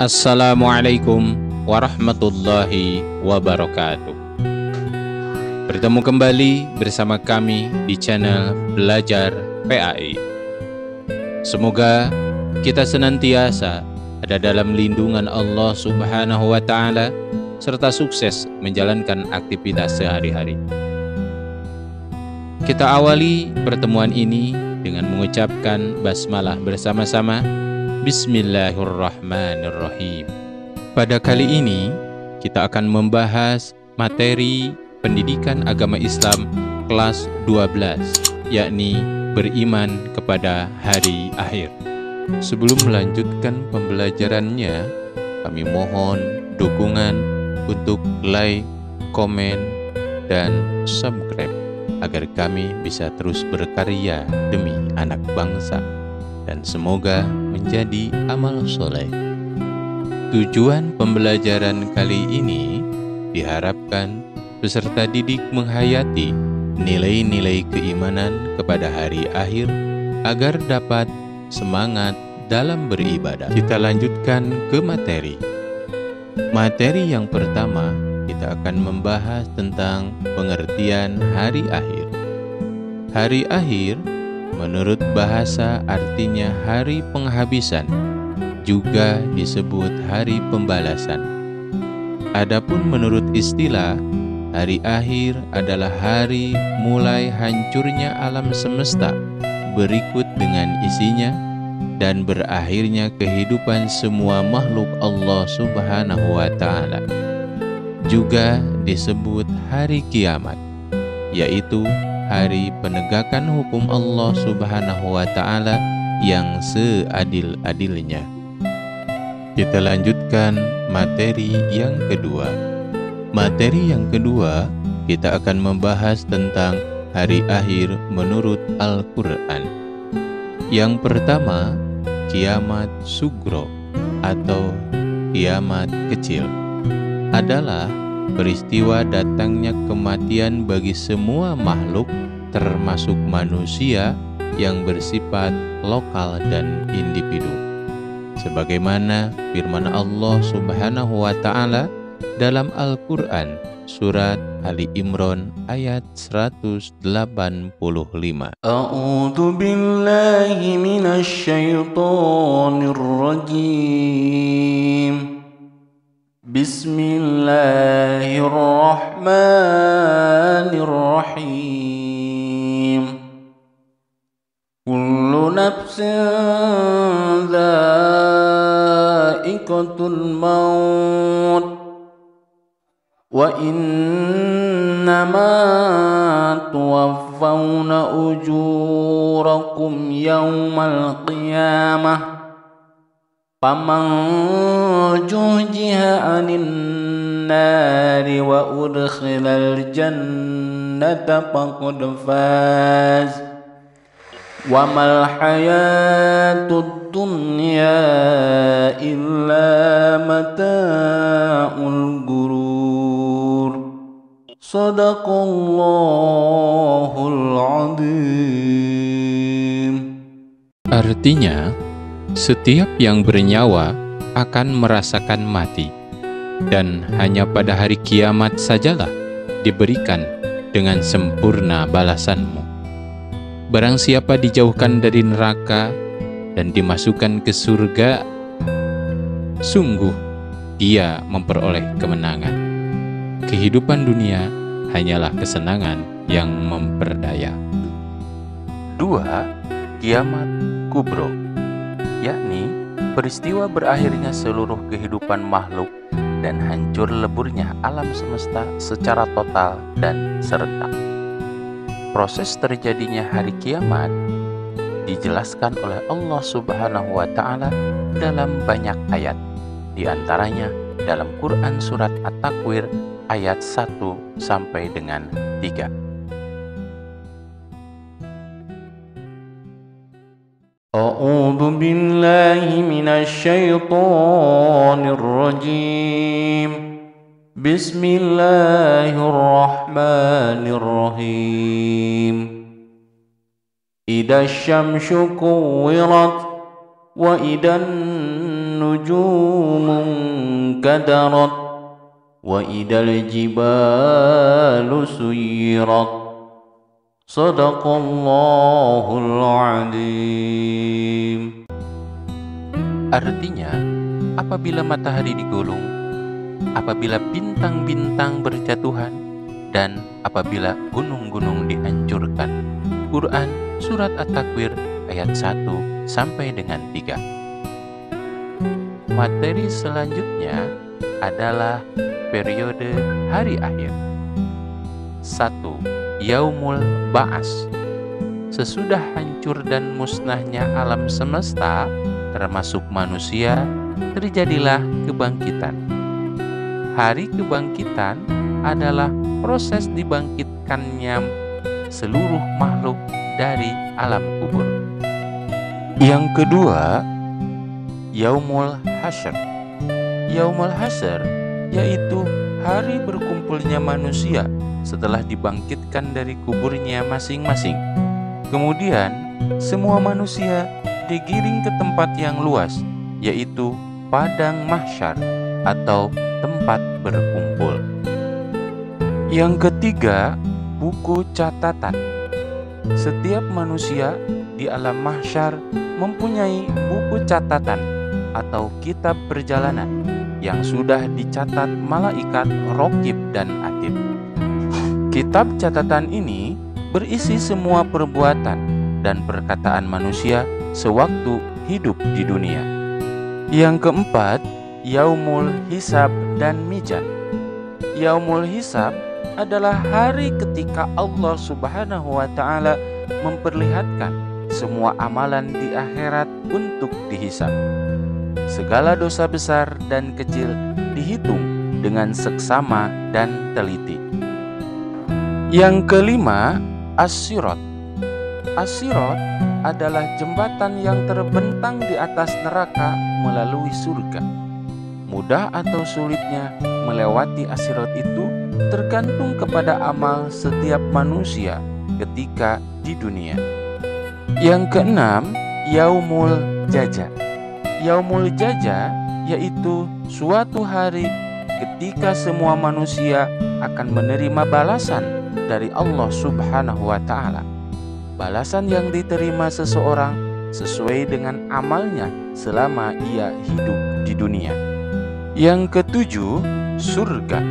Assalamualaikum warahmatullahi wabarakatuh. Bertemu kembali bersama kami di channel Belajar PAI. Semoga kita senantiasa ada dalam lindungan Allah Subhanahu wa Ta'ala serta sukses menjalankan aktivitas sehari-hari. Kita awali pertemuan ini dengan mengucapkan basmalah bersama-sama. Bismillahirrahmanirrahim. Pada kali ini kita akan membahas materi pendidikan agama Islam kelas 12, yakni beriman kepada hari akhir. Sebelum melanjutkan pembelajarannya, kami mohon dukungan untuk like, komen, dan subscribe agar kami bisa terus berkarya demi anak bangsa dan semoga menjadi amal soleh. Tujuan pembelajaran kali ini diharapkan peserta didik menghayati nilai-nilai keimanan kepada hari akhir agar dapat semangat dalam beribadah. Kita lanjutkan ke materi. Materi yang pertama, kita akan membahas tentang pengertian hari akhir. Hari akhir menurut bahasa artinya hari penghabisan, juga disebut hari pembalasan. Adapun menurut istilah, hari akhir adalah hari mulai hancurnya alam semesta berikut dengan isinya dan berakhirnya kehidupan semua makhluk Allah Subhanahu wa Ta'ala. Juga disebut hari kiamat, yaitu hari penegakan hukum Allah Subhanahu wa Ta'ala yang seadil-adilnya. Kita lanjutkan materi yang kedua. Materi yang kedua, kita akan membahas tentang hari akhir menurut Al-Quran. Yang pertama, kiamat sugro atau kiamat kecil adalah peristiwa datangnya kematian bagi semua makhluk termasuk manusia yang bersifat lokal dan individu. Sebagaimana firman Allah Subhanahu wa Ta'ala dalam Al-Quran surat Ali Imran ayat 185. A'udzu billahi minasy syaithanir rajim. Bismillahirrahmanirrahim. Kullu nafsin dha'iqatul maut wa innama tuwaffawna ujurakum yawmal qiyamah. Faman zuhziha 'anil nari wa udkhilal jannata faqad faz. Wa mal hayatud dunya illa mata'ul ghurur. Shadaqallahul adzim. Artinya, setiap yang bernyawa akan merasakan mati, dan hanya pada hari kiamat sajalah diberikan dengan sempurna balasanmu. Barang siapa dijauhkan dari neraka dan dimasukkan ke surga, sungguh dia memperoleh kemenangan. Kehidupan dunia hanyalah kesenangan yang memperdaya. 2. Kiamat kubro, yakni peristiwa berakhirnya seluruh kehidupan makhluk dan hancur leburnya alam semesta secara total dan serentak. Proses terjadinya hari kiamat dijelaskan oleh Allah Subhanahu wa Ta'ala dalam banyak ayat, di antaranya dalam Quran surat At-Takwir ayat 1 sampai dengan 3. A'udzu billahi minasy syaithanir rajim. Bismillahirrahmanirrahim. Idza syamsu kuwirat wa idan النجوم انكدرت وإذا الجبال سيرت صدق الله العظيم. Artinya, apabila matahari digulung, apabila bintang-bintang berjatuhan, dan apabila gunung-gunung dihancurkan. Quran Surat At-Takwir ayat 1 sampai dengan 3. Materi selanjutnya adalah periode hari akhir. 1. Yaumul Ba'as. Sesudah hancur dan musnahnya alam semesta, termasuk manusia, terjadilah kebangkitan. Hari kebangkitan adalah proses dibangkitkannya seluruh makhluk dari alam kubur. Yang kedua, Yaumul Hasyr. Yaumul Hasyr yaitu hari berkumpulnya manusia setelah dibangkitkan dari kuburnya masing-masing. Kemudian, semua manusia digiring ke tempat yang luas, yaitu padang mahsyar atau tempat berkumpul. Yang ketiga, buku catatan. Setiap manusia di alam mahsyar mempunyai buku catatan atau kitab perjalanan yang sudah dicatat malaikat Raqib dan Atid. Kitab catatan ini berisi semua perbuatan dan perkataan manusia sewaktu hidup di dunia. Yang keempat, Yaumul Hisab dan Mizan. Yaumul Hisab adalah hari ketika Allah Subhanahu wa Ta'ala memperlihatkan semua amalan di akhirat untuk dihisab. Segala dosa besar dan kecil dihitung dengan seksama dan teliti. Yang kelima, As-Sirat. As-Sirat adalah jembatan yang terbentang di atas neraka melalui surga. Mudah atau sulitnya melewati As-Sirat itu tergantung kepada amal setiap manusia ketika di dunia. Yang keenam, Yaumul Jaza. Yaumul Jaza yaitu suatu hari ketika semua manusia akan menerima balasan dari Allah Subhanahu wa Ta'ala. Balasan yang diterima seseorang sesuai dengan amalnya selama ia hidup di dunia. Yang ketujuh, surga.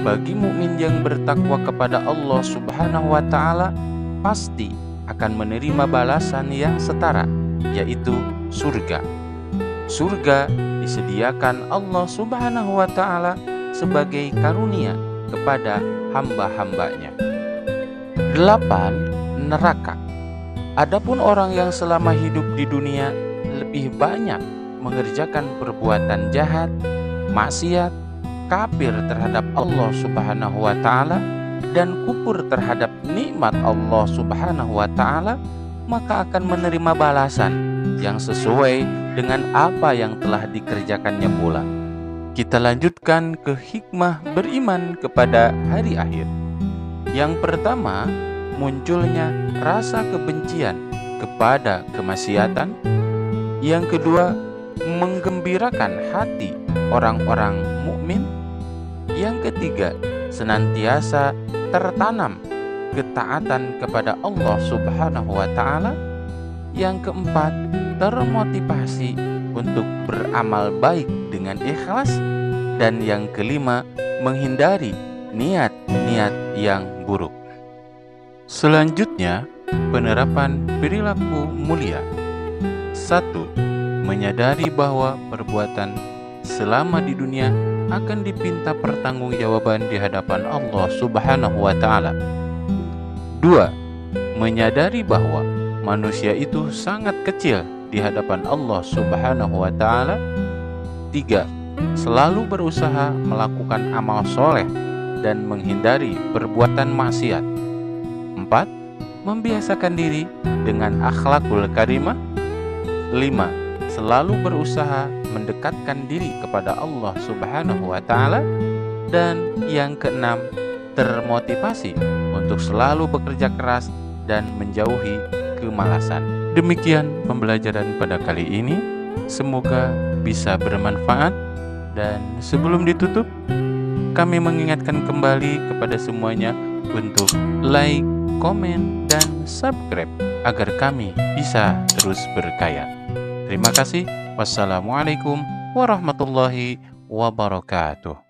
Bagi mukmin yang bertakwa kepada Allah Subhanahu wa Ta'ala pasti akan menerima balasan yang setara, yaitu surga. Surga disediakan Allah Subhanahu wa Ta'ala sebagai karunia kepada hamba-hambanya. 8. Neraka. Adapun orang yang selama hidup di dunia lebih banyak mengerjakan perbuatan jahat, maksiat, kafir terhadap Allah Subhanahu wa Ta'ala, dan kufur terhadap nikmat Allah Subhanahu wa Ta'ala, maka akan menerima balasan yang sesuai dengan apa yang telah dikerjakannya pula. Kita lanjutkan ke hikmah beriman kepada hari akhir. Yang pertama, munculnya rasa kebencian kepada kemaksiatan. Yang kedua, menggembirakan hati orang-orang mukmin. Yang ketiga, senantiasa tertanam ketaatan kepada Allah Subhanahu wa Ta'ala. Yang keempat, termotivasi untuk beramal baik dengan ikhlas. Dan yang kelima, menghindari niat-niat yang buruk. Selanjutnya, penerapan perilaku mulia. 1. Menyadari bahwa perbuatan selama di dunia akan dipinta pertanggungjawaban di hadapan Allah Subhanahu wa Ta'ala. 2. Menyadari bahwa manusia itu sangat kecil di hadapan Allah Subhanahu wa Ta'ala. 3. Selalu berusaha melakukan amal soleh dan menghindari perbuatan maksiat. 4. Membiasakan diri dengan akhlakul karimah. 5. Selalu berusaha mendekatkan diri kepada Allah Subhanahu wa Ta'ala. Dan yang keenam, termotivasi untuk selalu bekerja keras dan menjauhi kemalasan. Demikian pembelajaran pada kali ini. Semoga bisa bermanfaat. Dan sebelum ditutup, kami mengingatkan kembali kepada semuanya untuk like, komen, dan subscribe agar kami bisa terus berkarya. Terima kasih. Wassalamualaikum warahmatullahi wabarakatuh.